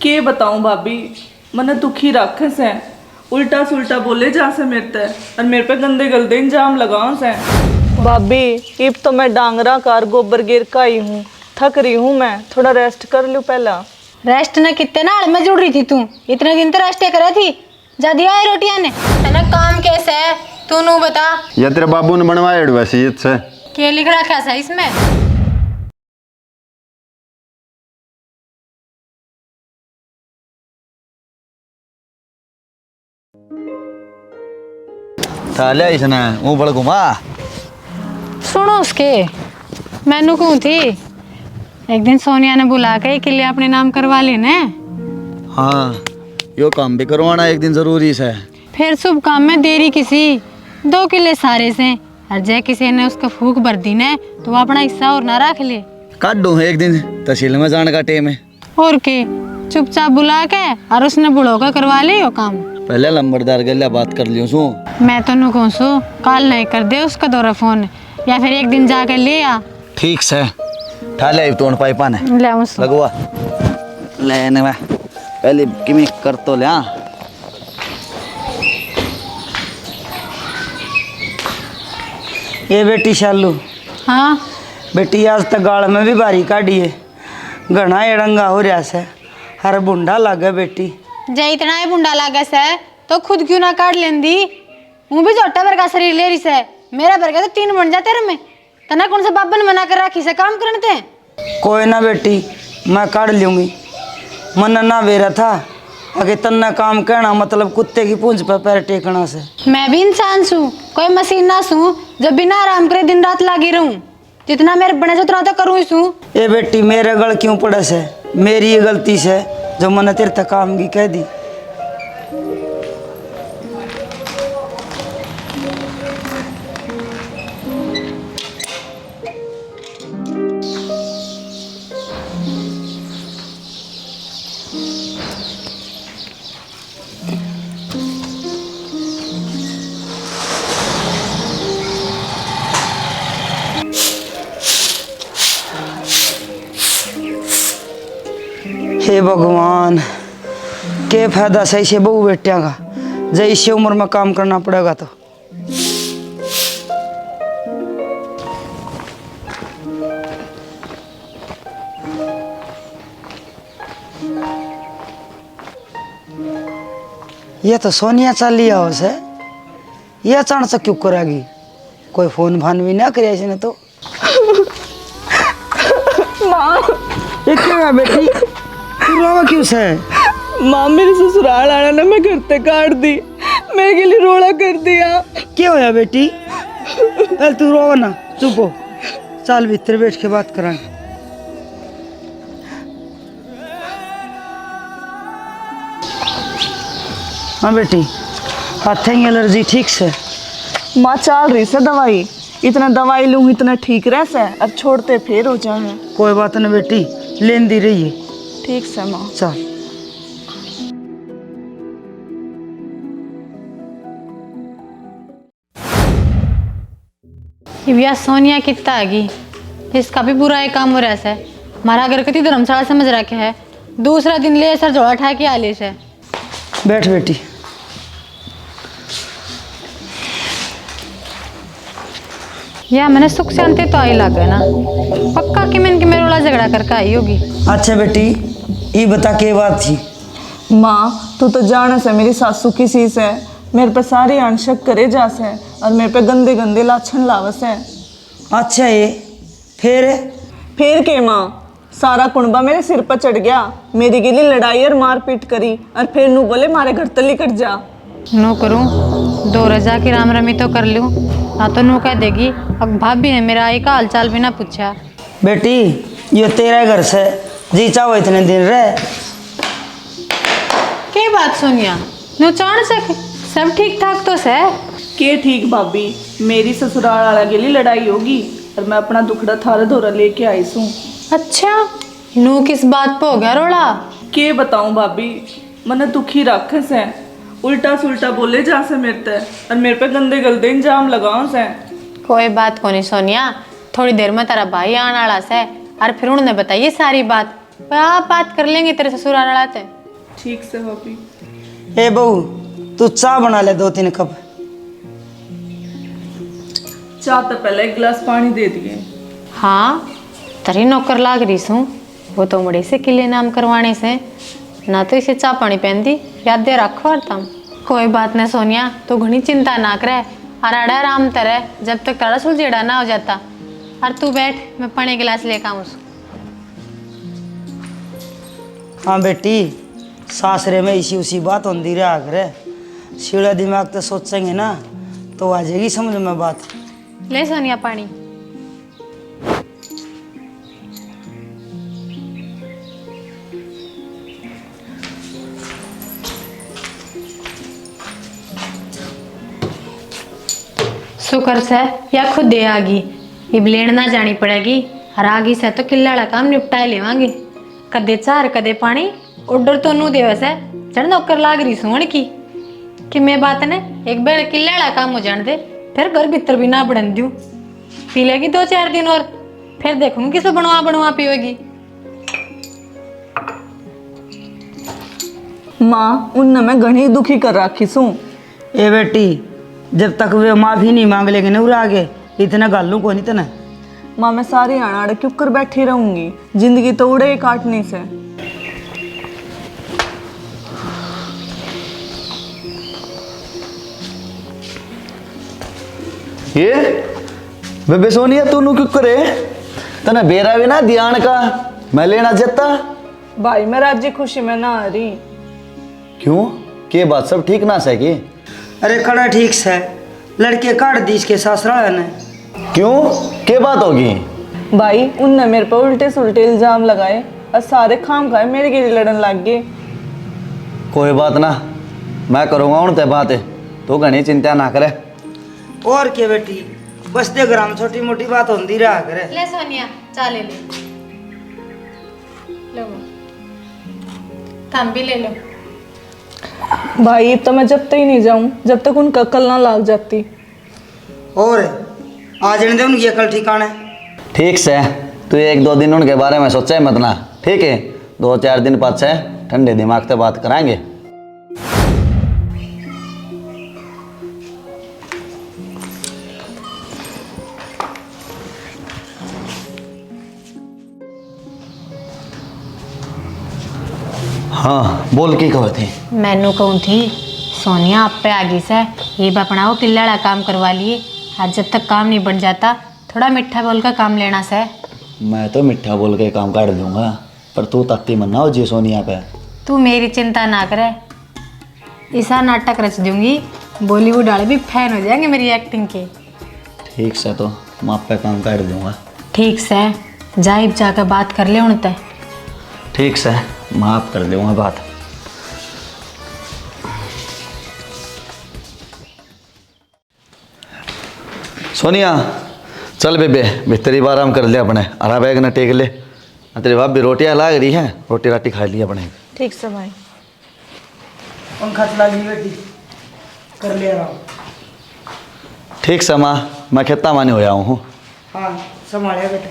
के बताऊं भाभी, मने दुखी राक्षस है। उल्टा सुल्टा बोले जा से मेरे ते और मेरे पे गंदे गंदे इंजाम लगाओ से। भाभी इब तो मैं डांगरा कार गोबर गिर का ही हूँ, थक रही हूँ मैं, थोड़ा रेस्ट कर लूँ पहला। रेस्ट न कितने नाल में जुड़ रही थी तू, इतने दिन तो रेस्ट करे थी। जा दिया है रोटियां ने तेना काम कैसे है तू नू बता। या तेरे बाबू ने बनवाया वसीयत से। क्या लिख रखा है इसमें? थाले इसने ऊपर घुमा। सुनो उसके मैनू कहूँ थी एक दिन सोनिया ने बुला के किले अपने नाम करवा लेने। हाँ यो काम भी करवाना एक दिन जरूरी से। फिर शुभ काम में देरी किसी 2 किले सारे से और जय किसी ने उसका फूक भर दी ने तो वो अपना हिस्सा और ना रख ले। काटू एक दिन तहसील में जाने का टेम है। और के चुपचाप बुला के और उसने बुढ़ो का करवा ले यो काम। पहले लंबरदार गलिया बात कर लियो सू। मैं तो नु कहूँ सू कल नहीं कर दे उसका दौरा फोन या फिर एक दिन जाकर ले आ। ठीक से ठाले तोड़ पाइपा ने ले मुझसे लगवा लेने में पहले किमी कर तो ले। ये बेटी शालू, हाँ बेटी आज तक गाल में भी बारी काटी है, घना एड़ंगा हो रहा से, हर बुंडा लागे बेटी। जय इतना ही बुंडा लागे से तो खुद क्यों ना काट लेंदी। वो भी जोटा भर का शरीर ले रही से, मेरा भर का तो 3 बन जाते रहे। तना कौन सा बाबा ने मना कर रखी से काम करने ते। कोई ना बेटी मैं काट लूँगी, मन ना बेरा था अगे तन्ना काम कहना मतलब कुत्ते की पूंछ पर पैर टेकना से। मैं भी इंसान छू, कोई मशीन ना छू जब बिना आराम करे दिन रात लागी रहूं। जितना मेरे बने से उतना तो करूँ ही छू। ये बेटी मेरे गल क्यों पड़े से, मेरी ये गलती से जो मैंने तेरे तक काम की कह दी। हे भगवान, के फायदा सही से बहू बेटिया का, जब इसी उम्र में काम करना पड़ेगा तो। ये तो सोनिया चल लिया हो से, ये अचानक से क्यों करेगी, कोई फोन भान भी ना करे इसने तो। माँ ये क्यों है बेटी, तू रोवा क्यों से? माँ मेरे ससुराल आना ना मैं घर ते काट दी, मेरे के लिए रोड़ा कर दिया। क्या होया बेटी, पहले तू रोवा ना, चुप हो, चल भीतर बैठ के बात करांगे। हाँ बेटी, हाथों की एलर्जी ठीक से? माँ चल रही से दवाई, इतना दवाई लूँ इतना ठीक रह से, अब छोड़ते फिर हो जाए। कोई बात नहीं बेटी, लेन दी रही है। ठीक से माँ। चल ये सोनिया कितना आगी, इसका भी बुरा एक काम हो रहा है। हमारा घर कति धर्मशाला समझ रखे है, दूसरा दिन ले सर जोड़ा ठा के आले से। बैठ बेटी। या मैंने सुख शांति तो आई लगे ना, पक्का कि मैंने मेरे वाला झगड़ा करके आई होगी। अच्छा बेटी, ये बता के बात थी? माँ तू तो जाने से मेरी सासू किसी से मेरे पे सारी अनशक करे जा से और मेरे पे गंदे गंदे लाछन लावस है। अच्छा ये फिर के माँ, सारा कुंबा मेरे सिर पर चढ़ गया, मेरी के लिए लड़ाई और मारपीट करी और फिर नू बोले मारे घर तली कट जा। नो करूं 2 रजा की राम रमी तो कर लूं ना, तो नो कह देगी अब भाभी ने मेरा आई का हालचाल भी ना पूछा। बेटी ये तेरा घर से जी चाहो इतने दिन रहे। क्या बात सोनिया, नो चाण सके सब ठीक ठाक तो से? के ठीक भाभी, मेरी ससुराल वाला के लिए लड़ाई होगी और मैं अपना दुखड़ा थारे धोरा लेके आई हूँ। अच्छा नो किस बात पे हो गया रोड़ा? के बताऊं भाभी, मने दुखी राक्षस है, उल्टा सुल्टा बोले जा से मेरे ते और मेरे पे गंदे गंदे इंजाम लगाओ से। कोई बात को नहीं सोनिया, थोड़ी देर में तेरा भाई आने वाला से और फिर उन्होंने बताइए सारी बात, पर आप बात कर लेंगे तेरे ससुराल आते। ठीक से भाभी। ए बहू तू चाय बना ले 2-3 कप। चाह तो पहले एक गिलास पानी दे दिए। हाँ तरी नौकर लाग रही सू, वो तो बड़े से किले नाम करवाने से ना तो इसे चा पानी पहन दी, याद दे रखो और तम। कोई बात नहीं सोनिया, तो घनी चिंता ना करे, अराड़ा आराम तरह जब तक तारा सुलझेड़ा ना हो जाता। और तू बैठ, मैं पानी गिलास लेकर आऊँ। हाँ बेटी, सासरे में इसी उसी बात होती रहा करे, सीढ़ा दिमाग तो सोचेंगे ना तो आ जाएगी समझ में बात। ले सोनिया पानी। शुक्र से या खुद दे आगी, इब लेन ना जानी पड़ेगी। और आगी से तो किल्ला काम निपटाए लेवांगे। कदे चार कदे पानी ऑर्डर तो नू देवे से जड़ नौकर लाग रही सुन की कि मैं बात ने एक बार किल्ला काम हो जान दे, फिर घर भीतर भी ना बढ़न दूं। पी लेगी 2-4 दिन और फिर देखूंगी किसे बनवा बनवा पीवेगी। माँ उनने मैं घनी दुखी कर रखी सू। ए बेटी, जब तक वे माफ़ी नहीं मांग लेंगे ना उरा आगे इतना गालू को नहीं तना। माँ मैं सारी आना क्यों कर बैठी रहूंगी, जिंदगी तो उड़े ही काटने से। ये बेबे सोनिया तू क्यों करे? तने बेरा भी ना ध्यान का मैं लेना जता। भाई मैं राज्य खुशी में ना आ रही। क्यों? के बात सब ठीक ना सके? अरे खड़ा ठीक से लड़के काट दी इसके ससुराल ने। क्यों? के बात होगी? भाई उनने मेरे पर उल्टे सुलटे इल्जाम लगाए और सारे खाम खाए मेरे गिरी लड़न लग गए। कोई बात ना, मैं करूँगा उनसे बात, तो घनी चिंता ना करे। और क्या बेटी, बस दे ग्राम छोटी मोटी बात होती रहा करे। ले सोनिया चा ले ले, लो तुम भी ले लो। भाई तो मैं जब तक ही नहीं जाऊं जब तक उनका अकल ना लाग जाती। और आ जाने दे उनकी अकल ठिकाने। ठीक से तू 1-2 दिन उनके बारे में सोचा मत ना, ठीक है? 2-4 दिन बाद से ठंडे दिमाग से बात कराएंगे। हाँ बोल की कहो थी? मैनू कहूँ थी सोनिया आप पे आगे से ये अपना वो किल्ला काम करवा लिए। आज जब तक काम नहीं बन जाता थोड़ा मीठा बोल का काम लेना से। मैं तो मीठा बोल के काम काट दूंगा, पर तू ताकती मत ना हो जी सोनिया पे। तू मेरी चिंता ना करे, ऐसा नाटक रच दूंगी बॉलीवुड वाले भी फैन हो जाएंगे मेरी एक्टिंग के। ठीक से तो मैं आप पे काम काट दूंगा। ठीक से जाइब जाकर बात कर ले उनते। ठीक से माफ कर दूंगा बात। सोनिया चल बेबे भीतरी आराम कर ले अपने, हरा बैग न टेक ले। तेरी भाभी रोटियां लाग रही है, रोटी राटी खा ली अपने। ठीक से भाई। पंखा चला ली बेटी, कर ले रहा हूँ। ठीक से माँ, मैं खेता मानी होया हूँ। हाँ संभालिया बेटा।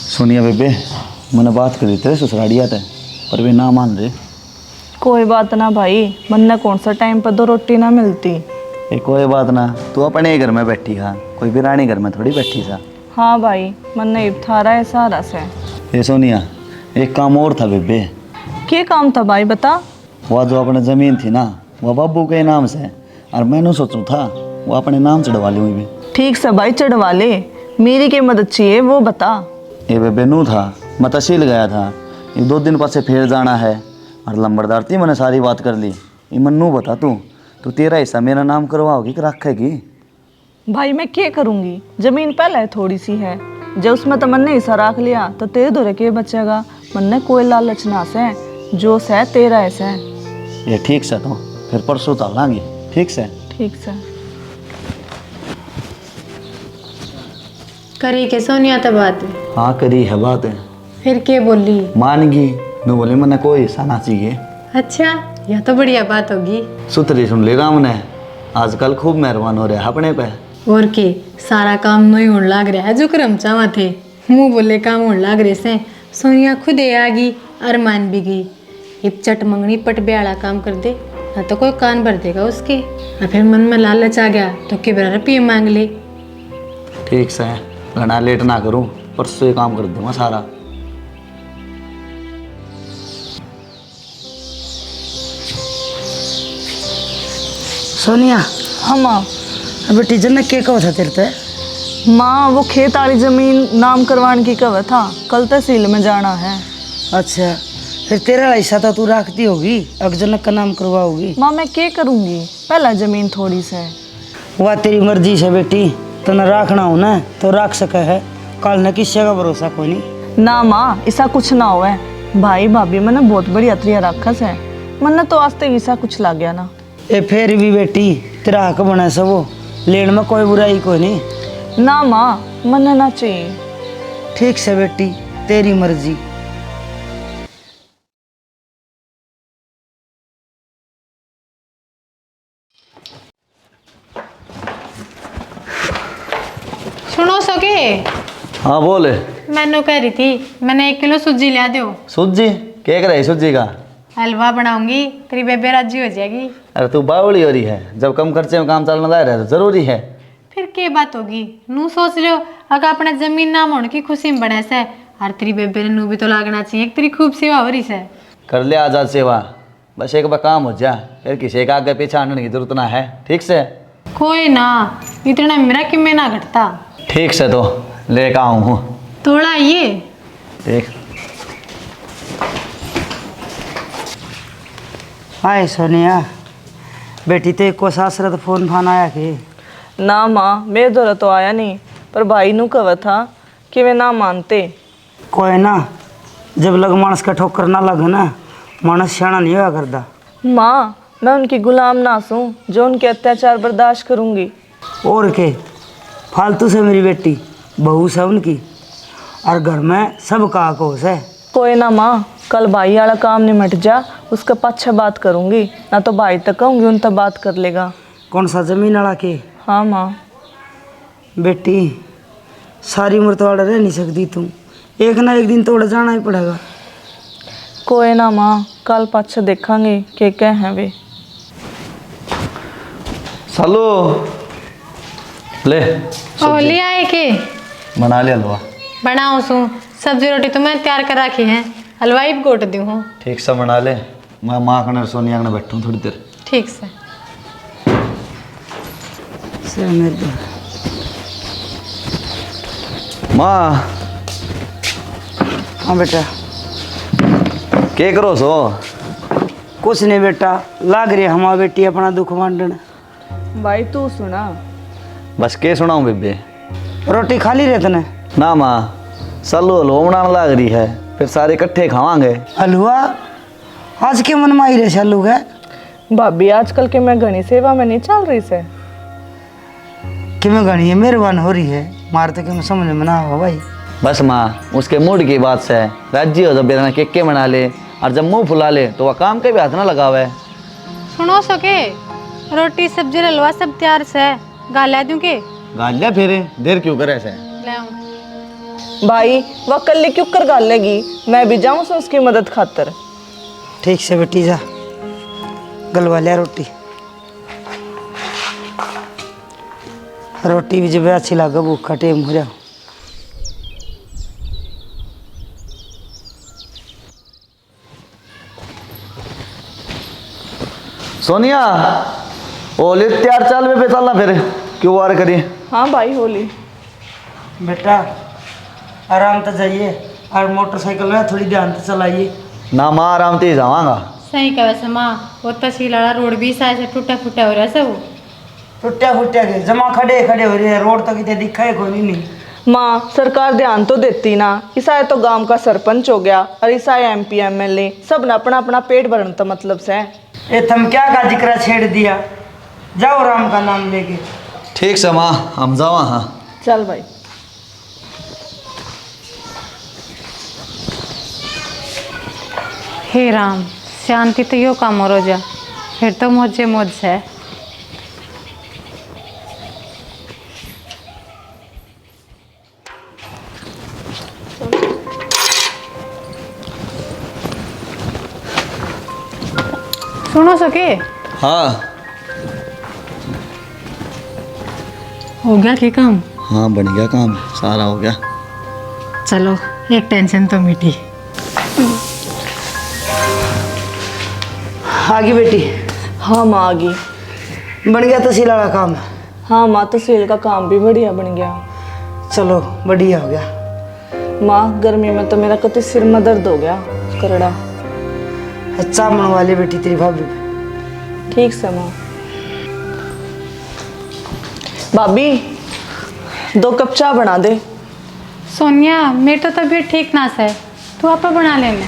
सोनिया बेबे मैंने बात करी तेरे ससुराड़िया थे, पर वे ना मान रहे। कोई बात ना भाई, मन ने कौन सा टाइम पर 2 रोटी ना मिलती। ये कोई बात ना, तू अपने ही घर में बैठी खा, कोई भी रानी घर में थोड़ी बैठी सा। हाँ भाई मन ने थारा है सारा से। ये सोनिया एक काम और था बेबे। क्या काम था भाई बता। वह जो अपने ज़मीन थी ना वह बाबू के नाम से, और मैंने सोचू था वो अपने नाम चढ़वा ली हुई भी। ठीक से भाई चढ़वा ले, मेरी क्या मदद चाहिए वो बता। ये बेबे नू था, मैं तहसील गया था, ये 2 दिन पास फिर जाना है, और लंबरदार थी मैंने सारी बात कर ली। ये मन्नू बता तू तेरा हिस्सा मेरा नाम करवाओगी कि रखेगी? भाई मैं क्या करूँगी, जमीन पहले थोड़ी सी है, जब उसमें तो मन ने हिस्सा रख लिया तो तेरे दौरे के बचेगा। मन ने कोई लालच ना से, जो से तेरा ऐसा है। ये ठीक से तो फिर परसों चल लांगी। ठीक से ठीक से। करी के सोनिया तो बात हाँ करी है बात, फिर के बोली? मान गई न, बोले मैंने कोई हिस्सा ना चाहिए। अच्छा यह तो बढ़िया बात होगी। सुतरी सुन ले राम ने, आजकल खूब मेहरबान हो रहा है अपने पे। और के सारा काम नहीं होने लग रहा है जो करम चावा थे, मुंह बोले काम होने लग रहे से। सोनिया खुद आ गई और मान भी गई। ये चट मंगनी पट ब्याला काम कर दे ना तो कोई कान भर देगा उसके। और फिर मन में लालच आ गया तो के बरा रुपये मांग ले। ठीक से घना लेट ना करूँ, परसों ही काम कर दूंगा सारा। सोनिया, हाँ माँ। बेटी जनक के कहो था तेरे पे? माँ वो खेत वाली जमीन नाम करवाने की कहा था, कल तहसील में जाना है। अच्छा, फिर तेरा ऐसा तो तू रखती होगी, अब जनक का नाम करवाओगी। माँ मैं क्या करूँगी, पहला जमीन थोड़ी से। वह तेरी मर्जी से बेटी, तो न रखना हो ना तो रख सके है, कल न किसी का भरोसा कोई नहीं। ना माँ ऐसा कुछ ना हो है, भाई भाभी मैंने बहुत बड़ी अतरिया रखस है, मन तो आज तक ऐसा कुछ लग गया ना। ए फिर भी बेटी तेरा हक बना सबो, लेन में कोई बुराई कोई नहीं। ना माँ मन ना चाहिए। ठीक से बेटी, तेरी मर्जी। सुनो सके, हाँ बोले। मैंने कह रही थी मैंने 1 किलो सूजी लिया दो। सूजी क्या कर रही सूजी का? हलवा बनाऊंगी, तेरी बेबे राजी हो जाएगी। अरे तू बावली हो रही है, जब कम खर्चे में काम चलना रहा है तो जरूरी है। फिर के बात होगी, नू सोच लियो अगर अपने जमीन नाम होने की खुशी में बने से, हर तेरी बेबे ने नू भी तो लागना चाहिए, तेरी खूब सेवा हो रही से। कर ले आजाद सेवा, बस एक बार काम हो जा, फिर किसी का आगे पीछे आने की जरूरत ना है। ठीक से? कोई ना, इतना मेरा किम्मे ना घटता। ठीक से तो लेकर आऊँ हूँ। थोड़ा ये ठीक। हाय सोनिया, बेटी ते को सासरत फोन फान आया के? ना माँ मेरे द्वारा तो आया नहीं, पर भाई नू कहा था कि वे ना मानते। कोई ना, जब लग मानस का ठोकर ना लगे ना, मानस सियाना नहीं हुआ करता। माँ मैं उनकी गुलाम ना सूं जो उनके अत्याचार बर्दाश्त करूँगी। और के फालतू से मेरी बेटी बहू से उनकी, और घर में सब का कोस है। कोई ना माँ, कल भाई वाला काम निमट जा, उसका पाछे बात करूँगी, ना तो भाई तक कहूँगी उन तक बात कर लेगा। कौन सा जमीन वाला के? हाँ माँ। बेटी सारी उम्र तो रह नहीं सकती तू, एक ना एक दिन तो उड़ जाना ही पड़ेगा। कोई ना माँ, कल पाछे देखेंगे के क्या हैं वे। सालू ले होली आए के बना लिया हलवा। बनाओ सू, सब्जी रोटी तो मैं तैयार कर रखी है, हलवाई भी गोट दी हूँ। ठीक से बना ले, मैं माँ कने सोनिया कने बैठूँ थोड़ी देर। ठीक से। माँ। हाँ बेटा। क्या करो सो? कुछ नहीं बेटा, लाग रही हमारी बेटी अपना दुख बांटने। भाई तू सुना। बस के सुनाऊँ बेबे? रोटी खा ली रहते ने? ना माँ, सालू हलवा बनाने लग रही है, फिर सारे इकट्ठे खावांगे। हलवा आज के मन में आई रहे चालू है? भाभी आजकल के मैं घनी सेवा में नहीं चल रही से। कि मैं गणी है मेहरबान हो रही है, मारते कि मैं समझ में ना हो भाई। बस माँ उसके मूड की बात से राजी हो, जब बेरना केक के बना ले और जब मुंह फुला ले तो वह काम के भी हाथ ना लगावे। सुनो सके, रोटी सब्जी हलवा सब तैयार से, गाला दूं के? गाल लिया फिर, देर क्यों करे से? ले आऊं। भाई वह कल क्यों कर गाल लेगी, मैं भी जाऊँ से उसकी मदद खातर। ठीक से बेटी जा, गलवा लिया रोटी। रोटी भी जब अच्छी लगे भूखा टेम हो जाओ। सोनिया ओले तैयार चाल में चलना फिर क्यों वार करी। हाँ भाई होली। बेटा आराम से जाइए, और मोटरसाइकिल में थोड़ी ध्यान से चलाइए। ना माँ आराम से जावांगा। सही कहा वैसे माँ, वो तहसील वाला रोड भी साइड से टूटा फूटा हो रहा है सब। टुट्टिया फुट्टिया के जमा खड़े खड़े हो रही है, रोड तो कितने दिखा है कोई नहीं। माँ सरकार ध्यान तो देती ना, ईसा तो गांव का सरपंच हो गया और ईसा MP MLA, सब ने अपना अपना पेट भरने तो मतलब से। ए तुम क्या का जिक्र छेड़ दिया, जाओ राम का नाम लेके। ठीक से माँ हम जावा। हाँ चल भाई। हे राम, शांति तो यो काम हो रोजा, फिर तो मौजे मौज है। सुनो सके हाँ हो गया कि काम? हाँ बन गया काम, सारा हो गया। चलो एक टेंशन तो मिटी। आगे बेटी, हाँ माँ आ गई। बन गया तहसील वाला काम? हाँ माँ, तहसील का काम भी बढ़िया बन गया। चलो बढ़िया हो गया। माँ गर्मी में तो मेरा कति सिर में दर्द हो गया करड़ा। अच्छा मनवा ले बेटी तेरी भाभी। ठीक से माँ। भाभी 2 कप चाय बना दे। सोनिया मेरी तो तबीयत ठीक ना से, तू आपा बना लेना।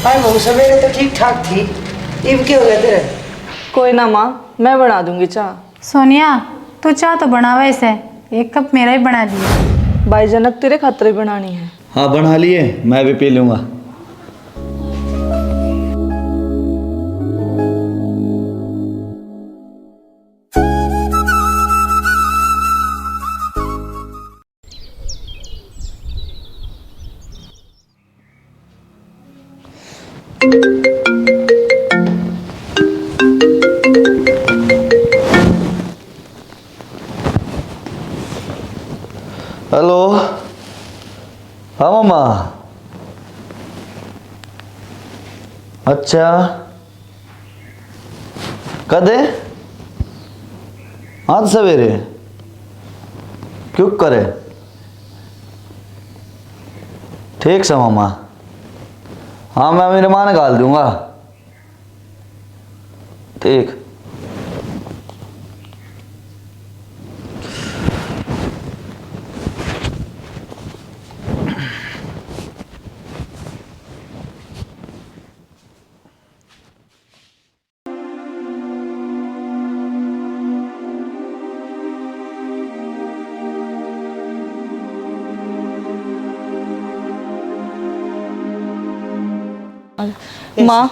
भाई वो सवेरे तो ठीक ठाक थी, इब क्या हो गया तेरे? कोई ना माँ, मैं बना दूंगी चाय। सोनिया तू चाह तो बनावा इसे, 1 कप मेरा ही बना दिया। भाई जनक तेरे खातिर बनानी है। हाँ बना लिए, मैं भी पी लूँगा। हेलो, हाँ मामा। अच्छा कद है? आज सवेरे क्यों करे? ठीक से मामा, हाँ मैं मेरे माँ निकाल दूंगा। ठीक। माँ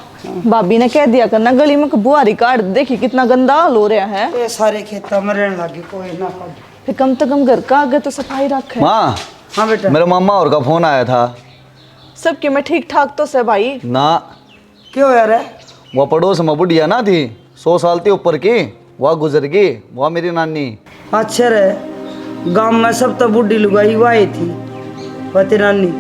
भाभी ने कह दिया करना गली में बुआरी काट, देखी कितना गंदा हाल हो रहा है। ये सारे खेतों में रहने लगे, कोई ना काट। फिर कम से कम घर का आगे तो सफाई रखे। माँ हाँ बेटा। मेरे मामा और का फोन आया था। सबके में ठीक ठाक तो से भाई। ना क्यों यार? वो पड़ोस में बुढ़िया ना थी 100 साल के ऊपर की, वह गुजर गई, वह मेरी नानी। अच्छा रे, गांव में सब तो बूढ़ी लुगाई वाई थी, वह तेरी नानी।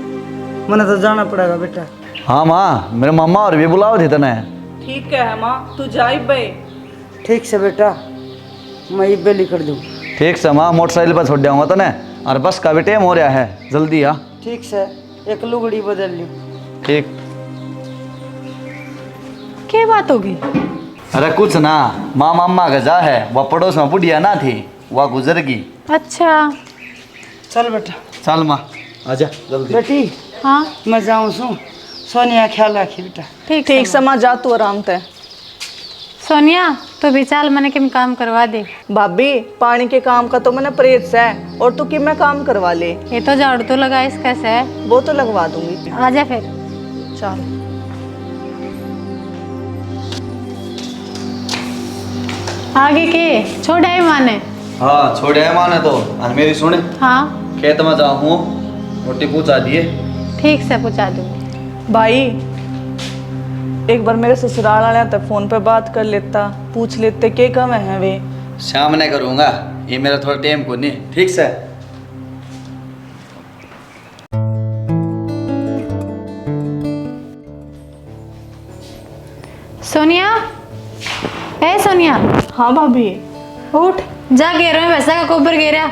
मने तो जाना पड़ेगा बेटा। हाँ माँ, मेरे मामा और भी बुलाओ थे तने। ठीक है माँ, तू जाई बे। ठीक से बेटा, मैं ये बेली कर दूँ। ठीक से माँ, मोटरसाइकिल पर छोड़ जाऊंगा तने, और बस का भी टाइम हो रहा है, जल्दी आ। ठीक से, एक लुगड़ी बदल ली। ठीक। क्या बात होगी? अरे कुछ ना, माँ मामा का जा है, वह पड़ोस में बुढ़िया ना थी, वह गुजर गई। अच्छा चल बेटा। चल माँ आजा जल्दी। बेटी हाँ मैं जाऊँ सू, सोनिया ख्याल रखी बेटा। ठीक ठीक से माँ, जा तू आराम से। सोनिया तो भी चाल मैंने किम काम करवा दे। भाभी पानी के काम का तो मैंने प्रेत है, और तू कि मैं काम करवा ले। ये तो झाड़ू तो लगा इस कैसे है। वो तो लगवा दूंगी। आजा फिर। चल आगे के छोड़ा है माने। हाँ छोड़े है माँ ने तो, और मेरी सुने, हाँ खेत में जाऊँ, रोटी पूछा दिए। ठीक से पूछा दूंगी। भाई एक बार मेरे ससुराल वाले तक फोन पे बात कर लेता, पूछ लेते के कम है वे। शाम ने करूँगा, ये मेरा थोड़ा टाइम को नहीं। ठीक से। सोनिया, ए सोनिया, हाँ भाभी। उठ जा, घेरों में वैसा का गोबर घेरा।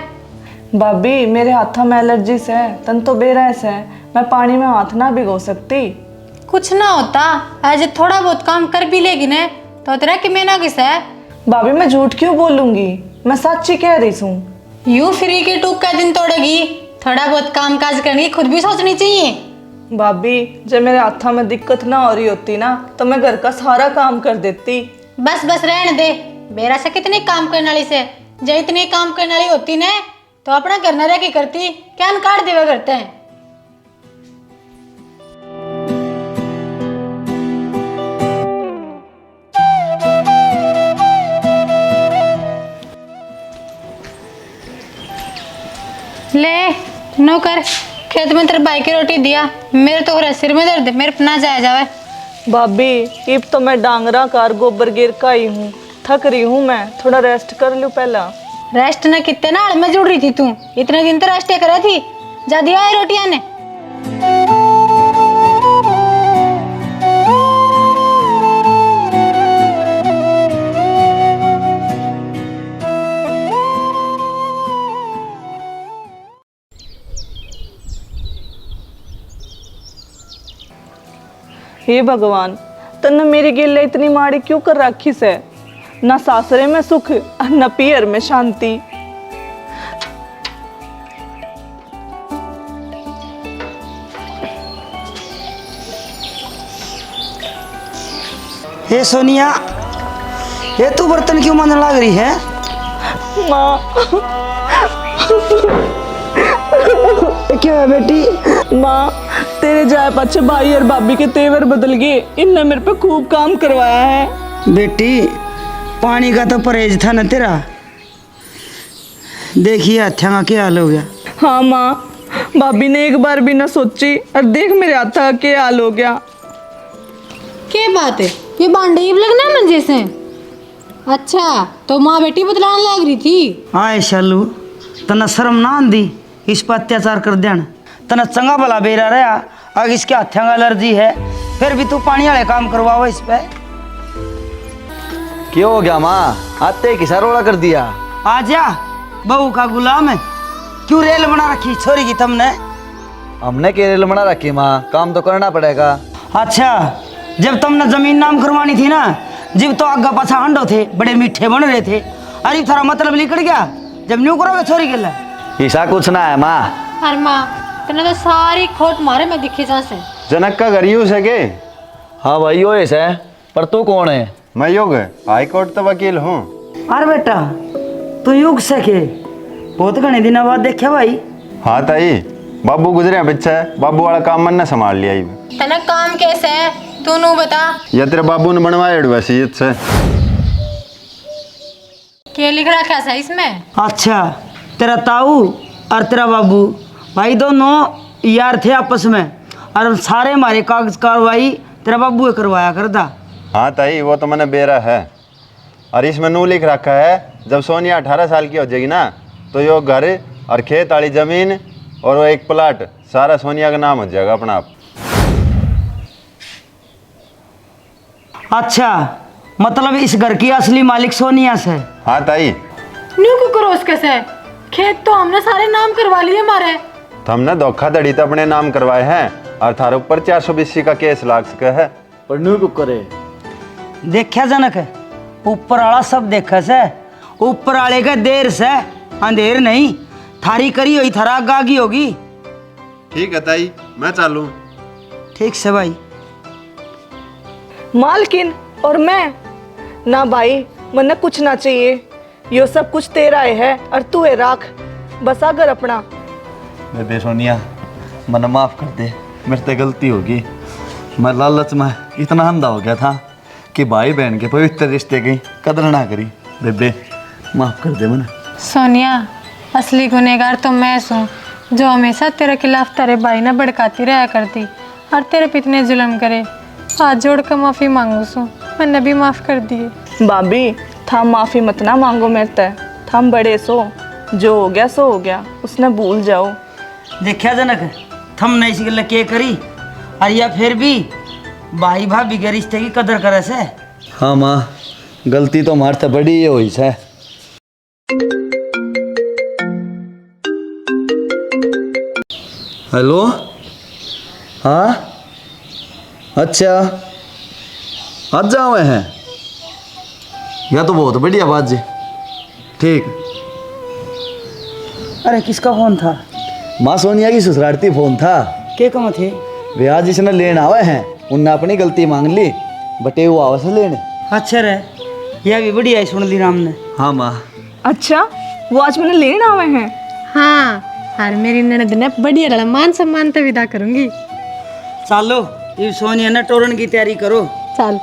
भाभी मेरे हाथों में एलर्जी से है, तन तो बेरस है, मैं पानी में हाथ ना भिगो सकती। कुछ ना होता, आज थोड़ा बहुत काम कर भी लेगी ने तो तेरा कि मैं ना किस है। भाभी मैं झूठ क्यों बोलूंगी, मैं सच्ची कह रही हूँ। यू फ्री के टूक का दिन तोड़ेगी, थोड़ा बहुत काम काज करने की खुद भी सोचनी चाहिए। भाभी जब मेरे हाथों में दिक्कत ना हो रही होती ना, तो मैं घर का सारा काम कर देती। बस बस रहने दे, बेरा से कितने काम करने वाली से, जब इतनी काम करने वाली होती ने तो अपना घर न रह के करती, क्या काट देवा करते हैं। ले नौकर, खेत में तेरे भाई की रोटी दिया, मेरे तो हो रहा सिर में दर्द, मेरे ना जाया जावे। भाभी अब तो मैं डांगरा कार गोबर गिर का आई हूँ, थक रही हूँ मैं, थोड़ा रेस्ट कर लूँ पहला। रेस्ट न कितने नाल में जुड़ रही थी तू, इतने दिन तो रेस्ट करा थी। जा दिया है रोटियां ने। हे भगवान, तन्ने मेरी गिल्ले इतनी माड़ी क्यों कर रखी से? ना सासरे में सुख और न पियर में शांति। हे सोनिया, ये तू बर्तन क्यों मांजने लग रही है? माँ, ये क्या है बेटी? माँ, तेरे जाए पाछे भाई और भाभी के तेवर बदल गए। इनने मेरे पे खूब काम करवाया है। बेटी, पानी का तो परहेज था ना तेरा। देखिए हथिया का क्या हाल हो गया। हाँ माँ, भाभी ने एक बार भी ना सोची और देख मेरे हाथ का क्या हाल हो गया। क्या बात है, ये बांडे लगना है मंजे से? अच्छा, तो माँ बेटी बतलाने लग रही थी। हाँ शालू, तना शर्म ना आंदी इस पर अत्याचार कर देना। तना चंगा भला बेरा रहा, अगर इसके हथिया का एलर्जी है, फिर भी तू पानी वाले काम करवाओ इस पे। क्यों हो गया माँ? आते किसा रोड़ा कर दिया? आजा, बहू का गुलाम है। क्यों रेल बना रखी छोरी की तुमने? हमने केरल बना रखी माँ, काम तो करना पड़ेगा। अच्छा, जब तुमने जमीन नाम करवानी थी ना, जब तो आगा पाछा हंडो थे, बड़े मीठे बन रहे थे। अरे थारा मतलब निकल गया जब न्यू करोगे छोरी के लिए। ऐसा कुछ ना है माँ। अरे माँ, तने तो सारी खोट मारे में दिखे जा से। जनक का घर यूं है के? हाँ भाई वो ऐसा है, पर तू कौन है? मैं योग हाई कोर्ट तो वकील हूँ। अरे बेटा, तू युग सके बहुत घने दिन बाद देखा भाई। हाँ ताई, बाबू गुजरे पीछे, बाबू वाला काम मन ने संभाल लिया। तने काम कैसे है तू नू बता। या तेरे बाबू ने बनवाया वसीयत से। क्या लिख रखा है इसमें? अच्छा, तेरा ताऊ और तेरा बाबू भाई दोनों यार थे आपस में, और सारे हमारे कागज कार्रवाई तेरा बाबू करवाया करता। हाँ ताई, वो तो मैंने बेरा है। और इसमें नू लिख रखा है, जब सोनिया 18 साल की हो जाएगी ना, तो यो घर और खेत वाली जमीन और वो एक प्लाट सारा सोनिया का नाम हो जाएगा अपना आप। अच्छा, मतलब इस घर की असली मालिक सोनिया से? हाँ ताई। न्यू को करो उसके से, खेत तो हमने सारे नाम करवा लिए हमारे। तो हमने धोखाधड़ी तो अपने नाम करवाए हैं, और थारे ऊपर 420 का केस लाग सका है। पर न्यू कुक करे। देखा जनक, ऊपर वाला सब देखा से, ऊपर वाले का देर से अंधेर नहीं। थारी करी हुई थारा गागी होगी। ठीक है ताई, मैं चालू। ठीक से भाई। मालकिन और मैं ना भाई, मन्ने कुछ ना चाहिए। यो सब कुछ तेरा है और तू है राख, बस अगर अपना। बेबे सोनिया, मन माफ कर दे, मेरे से गलती होगी। मैं लालच में इतना अंधा हो गया था कि भाई बहन के पवित्र रिश्ते की कदर ना करी। बेबे माफ कर दे मन। सोनिया, असली गुनहगार तो मैं हूँ, जो हमेशा तेरे खिलाफ तेरे भाई ने भड़काती रहा करती और तेरे पे इतने जुल्म करे। हाथ जोड़ कर माफ़ी मांगू सू, मैंने भी माफ़ कर दिए। भाभी, थाम माफ़ी मत ना मांगो मेरे ते, थाम बड़े सो, जो हो गया सो हो गया, उसने भूल जाओ। देखा जनक, थम नहीं सी गल के करी, और या फिर भी भाई भाभी के रिश्ते की कदर करे से। हाँ माँ, गलती तो हमारे से बड़ी हुई है। हेलो, हाँ अच्छा, आज जाओ हैं? यह तो बहुत बढ़िया बात जी। ठीक। अरे किसका फोन था? माँ सोनिया की ससुरालती फोन था। के कम थे? वे आज जिसने लेन आवे हैं, उनने अपनी गलती मांग ली, बटे वो आवे से लेने। अच्छा रे, यह भी बढ़िया है, सुन ली राम ने। हाँ माँ। अच्छा, वो आज मैंने लेने आवे हैं। हाँ, और मेरी ननद ने बढ़िया रहा, मान सम्मान तो विदा करूंगी। चलो, ये सोनिया ने टोरन की तैयारी करो। चल।